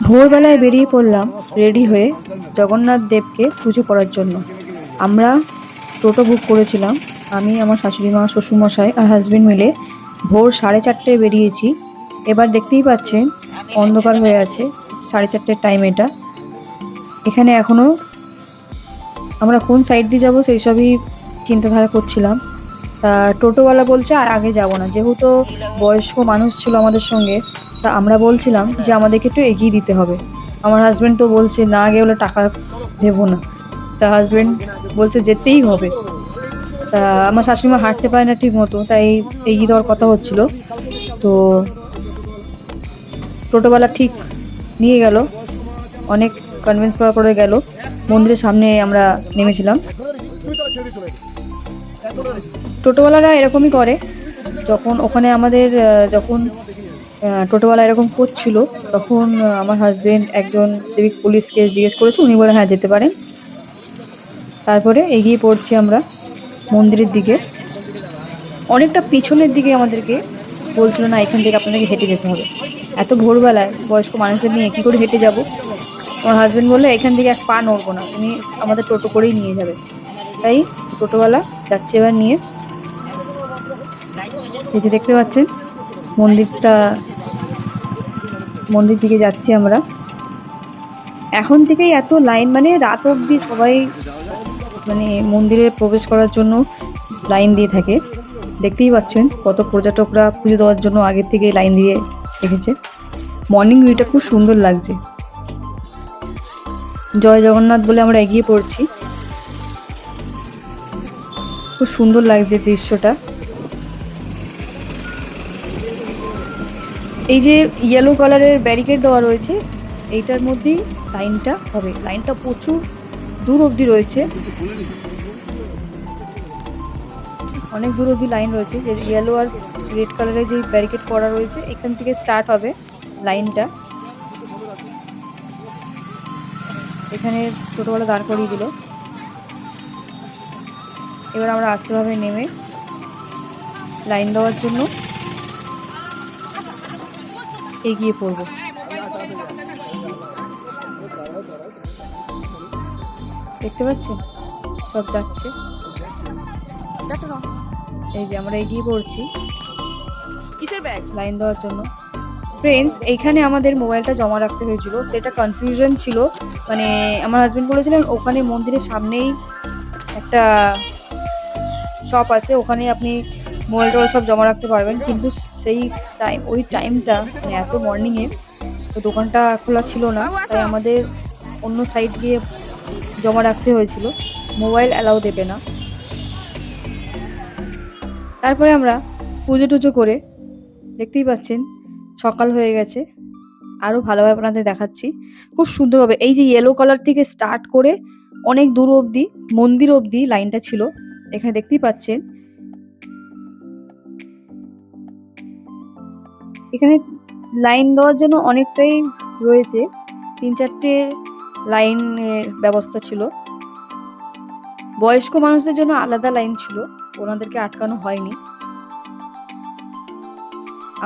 ভোরবেলায় বেরিয়ে পড়লাম রেডি হয়ে জগন্নাথ দেবকে পুজো করার জন্য। আমরা টোটো বুক করেছিলাম। আমি, আমার শাশুড়ি মা, শ্বশুরমশাই আর হাজবেন্ড মিলে ভোর 4:30টায় বেরিয়েছি। এবার দেখতেই পাচ্ছেন অন্ধকার হয়ে আছে, 4:30টার টাইম এটা। এখানে এখনো আমরা কোন সাইড দিয়ে যাবো সেই সবই চিন্তাধারা করছিলাম। তা টোটোওয়ালা বলছে আর আগে যাব না, যেহেতু বয়স্ক মানুষ ছিল আমাদের সঙ্গে। তা আমরা বলছিলাম যে আমাদেরকে একটু এগিয়ে দিতে হবে। আমার হাজবেন্ড তো বলছে না গেলে টাকা দেবো না। তা হাজবেন্ড বলছে যেতেই হবে। তা আমার শাশুড়িমা হাঁটতে পারে না ঠিক মতো, তাই এগিয়ে দেওয়ার কথা হচ্ছিল। তো টোটোওয়ালা ঠিক নিয়ে গেল, অনেক কনভিন্স করার পরে গেল। মন্দিরের সামনে আমরা নেমেছিলাম। টোটোওয়ালারা এরকমই করে। যখন ওখানে আমাদের যখন টোটোওয়ালা এরকম করছিল, তখন আমার হাজবেন্ড একজন সিভিক পুলিশকে জিজ্ঞেস করেছে, উনি বলে হ্যাঁ যেতে পারেন। তারপরে এগিয়ে পড়ছি আমরা মন্দিরের দিকে। অনেকটা পিছনের দিকে আমাদেরকে বলছিল না এখান থেকে আপনাদেরকে হেঁটে যেতে হবে। এত ভোরবেলায় বয়স্ক মানুষদের নিয়ে কী করে হেঁটে যাব? আমার হাজবেন্ড বললো এখান থেকে এক পা নড়বো না, তুমি আমাদের টোটো করেই নিয়ে যাবে। তাই টোটোওয়ালা যাচ্ছে এবার নিয়ে। এই যে দেখতে পাচ্ছেন মন্দিরটা, মন্দির দিকে যাচ্ছি আমরা। এখন থেকেই এত লাইন, মানে রাত অবধি সবাই মানে মন্দিরে প্রবেশ করার জন্য লাইন দিয়ে থাকে। দেখতেই পাচ্ছেন কত পর্যটকরা পুজো দেওয়ার জন্য আগের থেকেই লাইন দিয়ে রেখেছে। মর্নিং ভিউটা খুব সুন্দর লাগছে। জয় জগন্নাথ বলে আমরা এগিয়ে পড়ছি। খুব সুন্দর লাগছে দৃশ্যটা। এই যে ইয়েলো কালারের ব্যারিকেড দেওয়া রয়েছে, এইটার মধ্যেই লাইনটা হবে। লাইনটা প্রচুর দূর অবধি রয়েছে, অনেক দূর অবধি লাইন রয়েছে। যে ইয়েলো আর রেড কালারের যে ব্যারিকেড করা রয়েছে, এখান থেকে স্টার্ট হবে লাইনটা। এখানে টোটোওয়ালা দাঁড় করিয়ে দিল। এবার আমরা আস্তেভাবে নেমে লাইন দেওয়ার জন্য এগিয়ে পড়ব। দেখতে পাচ্ছেন সব যাচ্ছে। এই যে আমরা এগিয়ে পড়ছি কিসের ব্যাগ লাইন দেওয়ার জন্য। ফ্রেন্ডস, এইখানে আমাদের মোবাইলটা জমা রাখতে হয়েছিল, সেটা কনফিউশন ছিল। মানে আমার হাজবেন্ড বলেছিলেন ওখানে মন্দিরের সামনেই একটা শপ আছে, ওখানে আপনি মোবাইলটা সব জমা রাখতে পারবেন। কিন্তু সেই টাইম, ওই টাইমটা মানে এত মর্নিংয়ে তো দোকানটা খোলা ছিল না, তাই আমাদের অন্য সাইড দিয়ে জমা রাখতে হয়েছিল। মোবাইল অ্যালাউ দেবে না। তারপরে আমরা পুজো টুজো করে, দেখতেই পাচ্ছেন সকাল হয়ে গেছে। আরও ভালোভাবে আপনাদের দেখাচ্ছি খুব সুন্দরভাবে। এই যে ইয়েলো কালার থেকে স্টার্ট করে অনেক দূর অবধি মন্দির অবধি লাইনটা ছিল। এখানে দেখতেই পাচ্ছেন এখানে লাইন দেওয়ার জন্য অনেকটাই রয়েছে, 3-4টে লাইনের ব্যবস্থা ছিল। বয়স্ক মানুষদের জন্য আলাদা লাইন ছিল, ওনাদেরকে আটকানো হয়নি।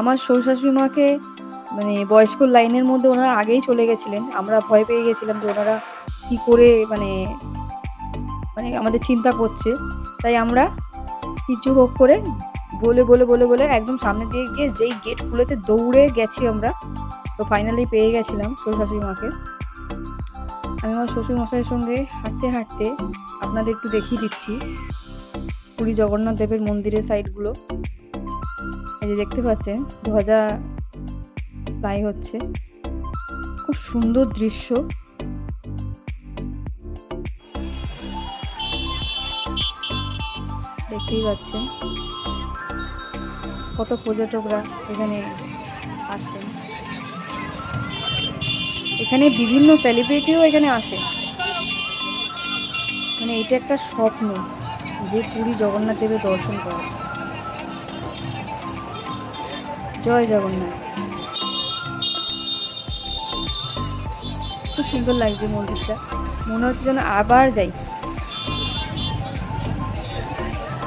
আমার শ্বশুর শাশুড়ি মাকে মানে বয়স্ক লাইনের মধ্যে ওনারা আগেই চলে গেছিলেন। আমরা ভয় পেয়ে গেছিলাম যে ওনারা কি করে মানে মানে আমাদের চিন্তা করছে। তাই আমরা কিছু হোক করে বলে বলে বলে বলে একদম সামনে দিয়ে গিয়ে যেই গেট খুলেছে দৌড়ে গেছি আমরা। তো ফাইনালি পেয়ে গেছিলাম শ্বশুর শাশুড়ি মাকে। আমি আমার শ্বশুর মশাইয়ের সঙ্গে হাঁটতে হাঁটতে আপনাদের একটু দেখিয়ে দিচ্ছি পুরী জগন্নাথ দেবের মন্দিরের সাইডগুলো। এই যে দেখতে পাচ্ছেন ধ্বজা ফ্লাই হচ্ছে, খুব সুন্দর দৃশ্য। দেখতেই পাচ্ছেন কত পর্যটকরা এখানে আসেন। এখানে বিভিন্ন সেলিব্রিটিও এখানে আসে। মানে এটা একটা স্বপ্ন যে পুরী জগন্নাথ দেবের দর্শন করা। জয় জগন্নাথ। খুব সুন্দর লাগছে মন্দিরটা, মনে হচ্ছে যেন আবার যাই।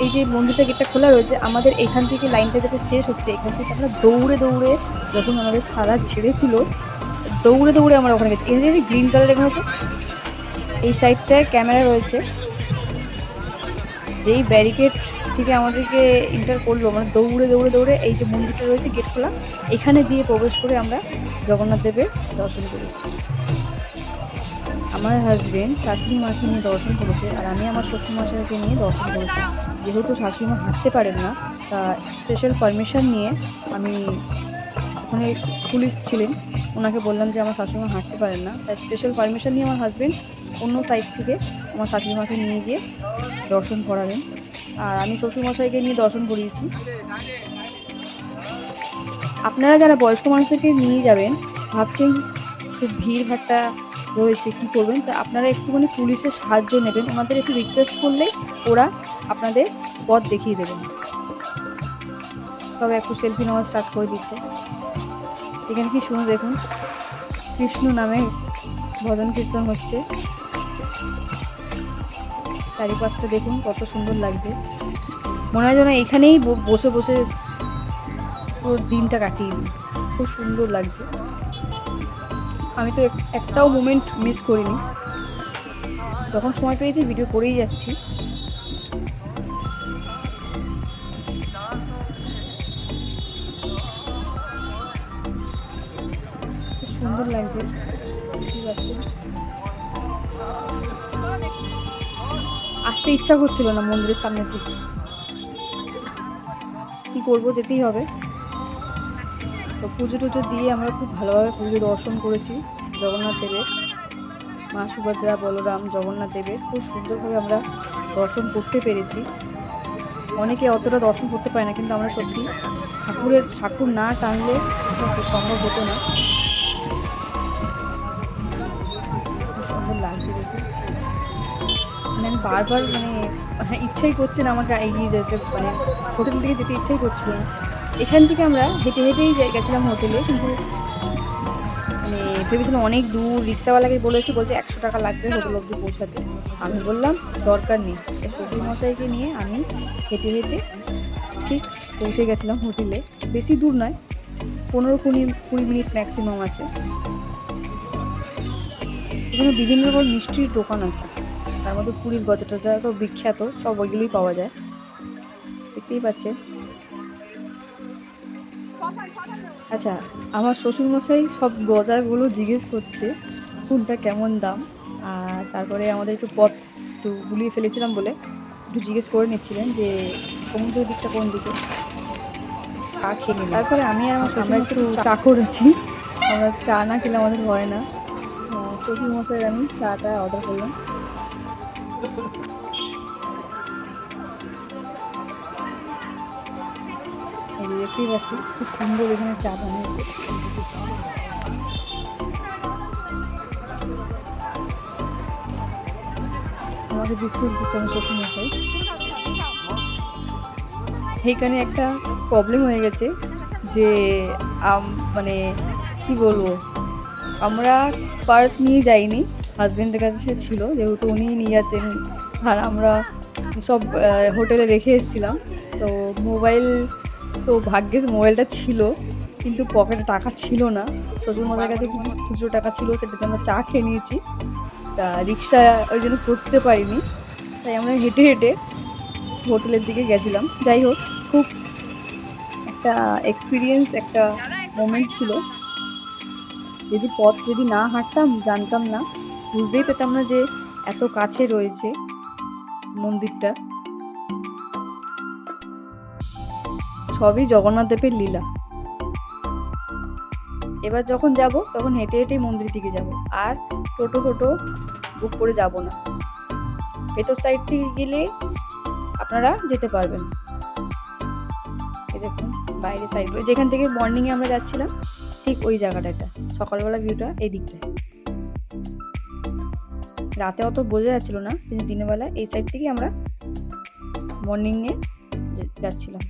এই যে মন্দিরটা গেটটা খোলা রয়েছে, আমাদের এখান থেকে লাইনটা যেটা শেষ হচ্ছে, এখান থেকে আমরা দৌড়ে দৌড়ে, যখন আমাদের ছাড়া ছেড়েছিল দৌড়ে দৌড়ে আমরা ওখানে গেছি। এই যে গ্রিন কালার এখানে আছে, এই সাইডটায় ক্যামেরা রয়েছে। যেই ব্যারিকেড থেকে আমাদেরকে এন্টার করলো, মানে দৌড়ে দৌড়ে দৌড়ে এই যে মন্দিরটা রয়েছে গেট খোলা, এখানে দিয়ে প্রবেশ করে আমরা জগন্নাথ দেবের দর্শন করেছি। আমার হাজবেন্ড শাশুড়ি মাকে নিয়ে দর্শন করেছে, আর আমি আমার শ্বশুরমশাইকে নিয়ে দর্শন করেছি। যেহেতু শাশুড়ি মা হাঁটতে পারেন না, তা স্পেশাল পারমিশন নিয়ে আমি, ওখানে পুলিশ ছিলেন, ওনাকে বললাম যে আমার শাশুড়ি মা হাঁটতে পারেন না, তাই স্পেশাল পারমিশন নিয়ে আমার হাজবেন্ড অন্য সাইড থেকে আমার শাশুড়ি মাকে নিয়ে গিয়ে দর্শন করালেন, আর আমি শ্বশুরমশাইকে নিয়ে দর্শন করিয়েছি। আপনারা যারা বয়স্ক মানুষদেরকে নিয়ে যাবেন, ভাবছেন খুব ভিড়ভাট্টা রয়েছে, কি করবেন, তা আপনারা একটুখানি পুলিশের সাহায্য নেবেন। ওনাদের একটু রিকোয়েস্ট করলেই ওরা আপনাদের পথ দেখিয়ে দেবেন। তবে একটু সেলফি নেওয়া স্টার্ট করে দিচ্ছে। এখানে কি শুনে দেখুন, কৃষ্ণ নামে ভজন কীর্তন হচ্ছে। চারিপাশটা দেখুন কত সুন্দর লাগছে, মনে হয় যেন এখানেই বসে বসে পুরো দিনটা কাটিয়ে দিই। খুব সুন্দর লাগছে। আমি তো একটাও মোমেন্ট মিস করিনি, যখন সময় পেয়েছি ভিডিও করেই যাচ্ছি। খুব সুন্দর লাগছে। ঠিক আছে, আসতে ইচ্ছা করছিল না মন্দিরের সামনে থেকে, কি করবো, যেতেই হবে। তো পুজো টুজো দিয়ে আমরা খুব ভালোভাবে পুজো দর্শন করেছি জগন্নাথ দেবের। মা সুভদ্রা, বলরাম, জগন্নাথ দেবের খুব সুন্দরভাবে আমরা দর্শন করতে পেরেছি। অনেকে অতটা দর্শন করতে পারে না, কিন্তু আমরা সত্যি ঠাকুর না টানলে সম্ভব হতো না। সুন্দর লাগছে দেখে, মানে আমি বারবার হ্যাঁ, ইচ্ছাই করছে না আমাকে এগিয়ে যেতে, মানে হোটেল থেকে যেতে ইচ্ছাই করছিল না। এখান থেকে আমরা হেঁটে হেঁটেই গেছিলাম হোটেলে, কিন্তু মানে ভেবেছিলাম অনেক দূর, রিক্সাওয়ালাকে বলছে 100 টাকা লাগবে হোটেল অবধি পৌঁছাতে। আমি বললাম দরকার নেই, শ্বশুরমশাইকে নিয়ে আমি হেঁটে হেঁটে ঠিক পৌঁছে গেছিলাম হোটেলে। বেশি দূর নয়, 15-20 মিনিট ম্যাক্সিমাম আছে। এখানে বিভিন্ন রকম মিষ্টির দোকান আছে, তার মধ্যে পুরীর গজা টজা তো বিখ্যাত, সব ওইগুলোই পাওয়া যায়, দেখতেই পাচ্ছেন। আচ্ছা, আমার শ্বশুরমশাই সব গজাগুলো জিজ্ঞেস করছে কোনটা কেমন দাম, আর তারপরে আমাদের একটু পথ একটু গুলিয়ে ফেলেছিলাম বলে একটু জিজ্ঞেস করে নিচ্ছিলেন যে সমুদ্রের দিকটা কোন দিকে। চা খেয়ে নিলাম, তারপরে আমি আর আমার শ্বশুর একটু চা করেছি। আমরা চা না খেলে আমাদের হয় না। শ্বশুরমশাই আমি চাটা অর্ডার করলাম। এই যে দেখতেই পাচ্ছি খুব সুন্দর এখানে চা বানিয়েছে। আমাকে বিস্কুট দিচ্ছে আমার শ্বশুরমশাই। এইখানে একটা প্রবলেম হয়ে গেছে যে মানে কি বলবো, আমরা পার্স নিয়ে যাইনি, হাজবেন্ডের কাছে সে ছিল, যেহেতু উনি নিয়ে যাচ্ছেন, আর আমরা সব হোটেলে রেখে এসেছিলাম। তো মোবাইল, তো ভাগ্যে মোবাইলটা ছিল, কিন্তু পকেটে টাকা ছিল না। শ্বশুরমশাইয়ের কাছে কিছু খুচরো টাকা ছিল, সেটাতে আমরা চা খেয়ে নিয়েছি। তা রিক্সা ওই জন্য করতে পারিনি, তাই আমরা হেঁটে হেঁটে হোটেলের দিকে গেছিলাম। যাই হোক, খুব একটা এক্সপিরিয়েন্স, একটা মোমেন্ট ছিল। যদি না হাঁটতাম, জানতাম না, বুঝতেই পেতাম না যে এত কাছে রয়েছে মন্দিরটা। সবই জগন্নাথ দেবের লীলা। এবার যখন যাব তখন হেঁটে হেঁটেই মন্দির দিকে যাব, আর টোটো বুক করে যাব না। ভেতর সাইড থেকে গেলে আপনারা যেতে পারবেন। এই দেখুন বাইরে সাইড, যেখান থেকে মর্নিংয়ে আমরা যাচ্ছিলাম ঠিক ওই জায়গাটা, এটা সকালবেলা ভিউটা এই দিকটায়। রাতে অত বোঝা যাচ্ছিল না, কিন্তু দিনের বেলা এই সাইড থেকে আমরা মর্নিংয়ে যাচ্ছিলাম।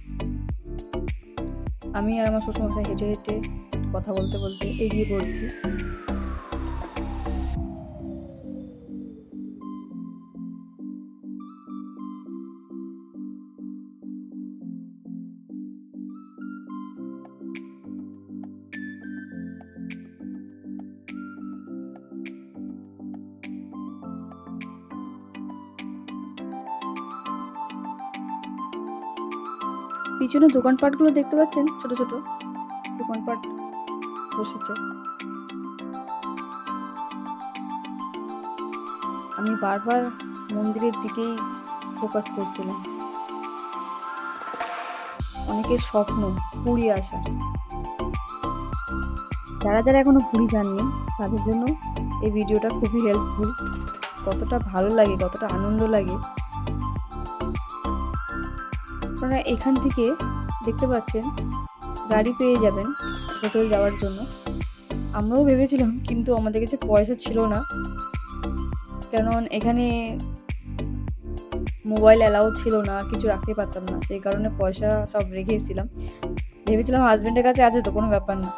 আমি আর আমার শ্বশুরমশাই হেঁটে হেঁটে কথা বলতে বলতে এগিয়ে পড়ছি। পিছনে দোকানপাটগুলো দেখতে পাচ্ছেন, ছোট ছোট দোকানপাট বসেছে। আমি বারবার মন্দিরের দিকেই ফোকাস করছিলাম। অনেকের স্বপ্ন পুরী আসার। যারা যারা এখনো পুরী যাননি তাদের জন্য এই ভিডিওটা খুবই হেল্পফুল। কতটা ভালো লাগে, কতটা আনন্দ লাগে। আপনারা এখান থেকে দেখতে পাচ্ছেন গাড়ি পেয়ে যাবেন হোটেল যাওয়ার জন্য। আমরাও ভেবেছিলাম, কিন্তু আমাদের কাছে পয়সা ছিল না, কারণ এখানে মোবাইল অ্যালাউ ছিল না, কিছু রাখতে পারতাম না, সেই কারণে পয়সা সব রেখে এসেছিলাম। ভেবেছিলাম হাজবেন্ডের কাছে আছে তো কোনো ব্যাপার না।